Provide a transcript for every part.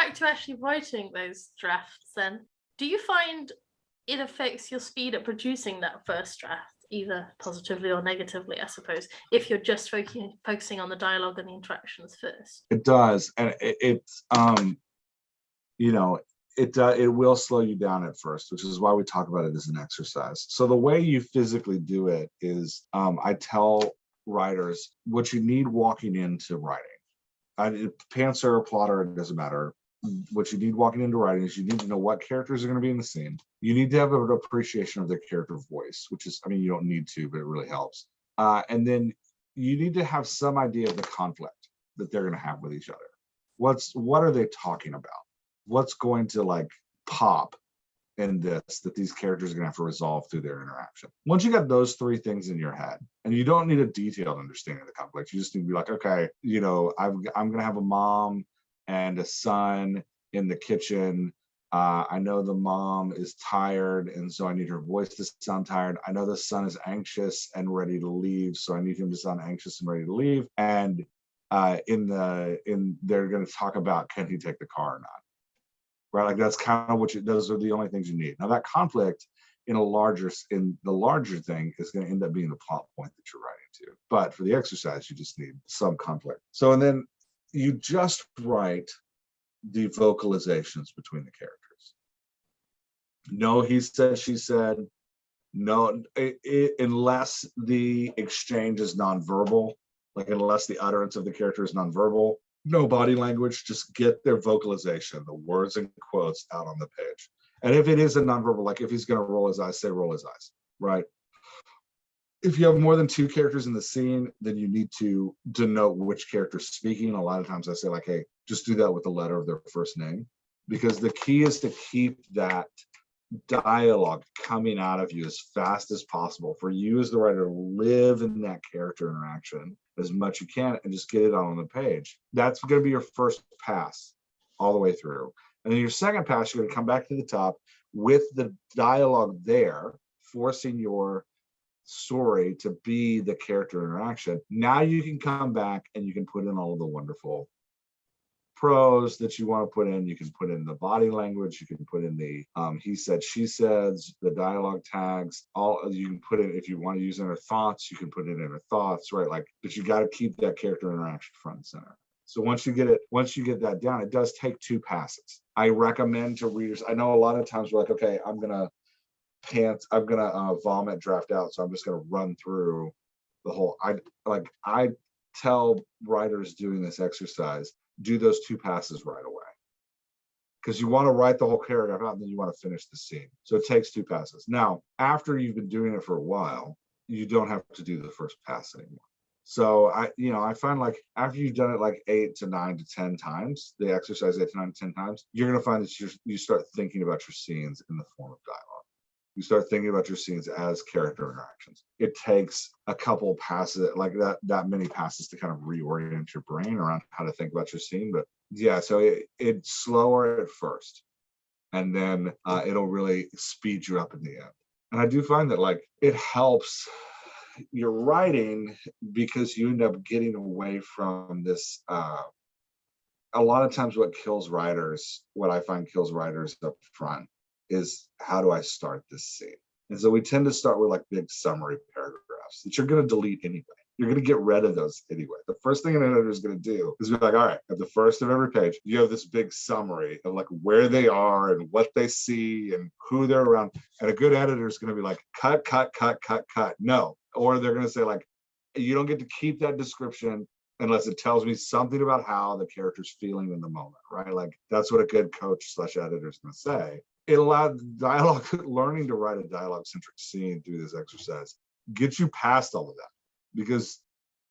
back to actually writing those drafts then, do you find it affects your speed at producing that first draft, either positively or negatively, I suppose, if you're just focusing on the dialogue and the interactions first? It does, and it's you know, it will slow you down at first, which is why we talk about it as an exercise. So the way you physically do it is, I tell writers what you need walking into writing. Pantser or plotter, it doesn't matter. What you need walking into writing is you need to know what characters are going to be in the scene. You need to have an appreciation of their character voice, which is, I mean, you don't need to, but it really helps. And then you need to have some idea of the conflict that they're going to have with each other. What are they talking about? What's going to like pop in this that these characters are going to have to resolve through their interaction? Once you got those three things in your head, and you don't need a detailed understanding of the conflict, you just need to be like, okay, you know, I'm going to have a mom and a son in the kitchen. I know the mom is tired, and so I need her voice to sound tired. I know the son is anxious and ready to leave, so I need him to sound anxious and ready to leave. And they're going to talk about, can he take the car or not? Right, like that's kind of those are the only things you need. Now that conflict in the larger thing is going to end up being the plot point that you're writing to. But for the exercise, you just need some conflict. So, and then you just write the vocalizations between the characters. No, he said, she said. No, unless the exchange is nonverbal, like unless the utterance of the character is nonverbal. No body language, just get their vocalization, the words and quotes out on the page. And if it is a nonverbal, like if he's going to roll his eyes, say roll his eyes, right? If you have more than two characters in the scene, then you need to denote which character's speaking. A lot of times I say like, hey, just do that with the letter of their first name, because the key is to keep that dialogue coming out of you as fast as possible for you as the writer to live in that character interaction as much as you can and just get it on the page. That's going to be your first pass all the way through. And then your second pass, you're going to come back to the top with the dialogue there, forcing your story to be the character interaction. Now you can come back and you can put in all of the wonderful prose that you want to put in. You can put in the body language, you can put in the he said, she says, the dialogue tags, all you can put in. If you want to use inner thoughts, you can put it in inner thoughts, right? Like, but you got to keep that character interaction front and center. So once you get that down, it does take two passes. I recommend to readers, I know a lot of times we're like, okay, I'm gonna vomit draft out, so I'm just gonna run through the whole. I tell writers doing this exercise, do those two passes right away, because you want to write the whole paragraph out and then you want to finish the scene. So it takes two passes. Now, after you've been doing it for a while, you don't have to do the first pass anymore. So I find like after you've done it like 8 to 9 to 10 times, the exercise 8 to 9 to 10 times, you're going to find that you start thinking about your scenes in the form of dialogue. You start thinking about your scenes as character interactions. It takes a couple passes, like that many passes, to kind of reorient your brain around how to think about your scene. But yeah, so it's slower at first, and then it'll really speed you up in the end. And I do find that like it helps your writing, because you end up getting away from this. A lot of times what I find kills writers up front is, how do I start this scene? And so we tend to start with like big summary paragraphs that you're going to delete anyway. You're going to get rid of those anyway. The first thing an editor is going to do is be like, all right, at the first of every page, you have this big summary of like where they are and what they see and who they're around. And a good editor is going to be like, cut, cut, cut, cut, cut. No. Or they're going to say like, you don't get to keep that description unless it tells me something about how the character's feeling in the moment, right? Like that's what a good coach / editor is going to say. It allowed dialogue, learning to write a dialogue-centric scene through this exercise gets you past all of that, because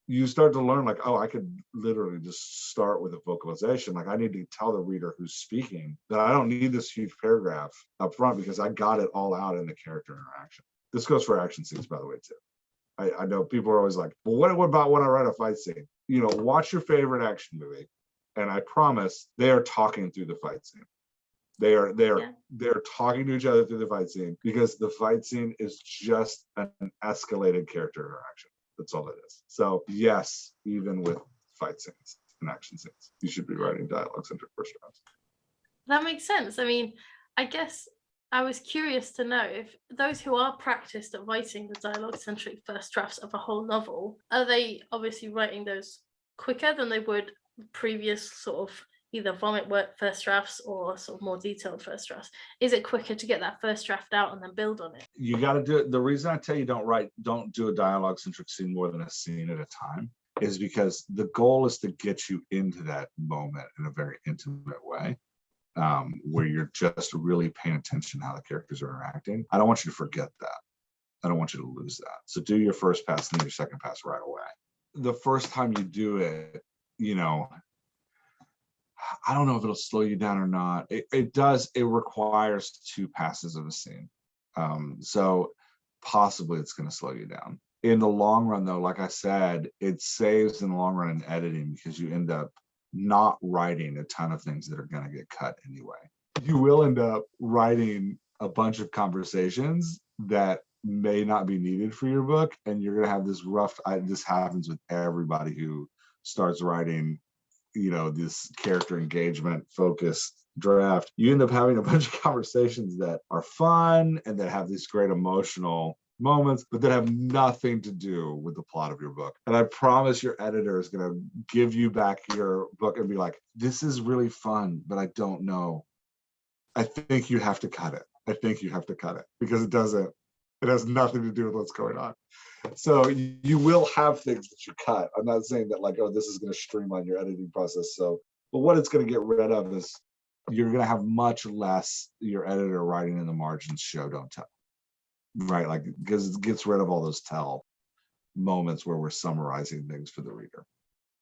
you start to learn like, oh, I could literally just start with a vocalization. Like I need to tell the reader who's speaking that I don't need this huge paragraph up front because I got it all out in the character interaction. This goes for action scenes, by the way, too. I know people are always like, well, what about when I write a fight scene? Watch your favorite action movie, and I promise they are talking through the fight scene. They're talking to each other through the fight scene, because the fight scene is just an escalated character interaction. That's all it is. So yes, even with fight scenes and action scenes, you should be writing dialogue-centric first drafts. That makes sense. I mean, I guess I was curious to know if those who are practiced at writing the dialogue-centric first drafts of a whole novel, are they obviously writing those quicker than they would previous sort of either vomit work first drafts or sort of more detailed first drafts? Is it quicker to get that first draft out and then build on it? You got to do it. The reason I tell you don't do a dialogue centric scene more than a scene at a time is because the goal is to get you into that moment in a very intimate way, where you're just really paying attention to how the characters are interacting. I don't want you to forget that. I don't want you to lose that. So do your first pass and then your second pass right away. The first time you do it, you know, I don't know if it'll slow you down or not. It does. It requires 2 passes of a scene. So possibly it's going to slow you down. In the long run, though, like I said, it saves in the long run in editing because you end up not writing a ton of things that are going to get cut anyway. You will end up writing a bunch of conversations that may not be needed for your book, and you're going to have this rough. This happens with everybody who starts writing, you know, this character engagement focused draft. You end up having a bunch of conversations that are fun and that have these great emotional moments, but that have nothing to do with the plot of your book. And I promise your editor is going to give you back your book and be like, this is really fun, but I don't know. I think you have to cut it. I think you have to cut it because it has nothing to do with what's going on. So you will have things that you cut. I'm not saying that like, oh, this is going to streamline your editing process. So, but what it's going to get rid of is you're going to have much less your editor writing in the margins show, don't tell. Right. Like, because it gets rid of all those tell moments where we're summarizing things for the reader.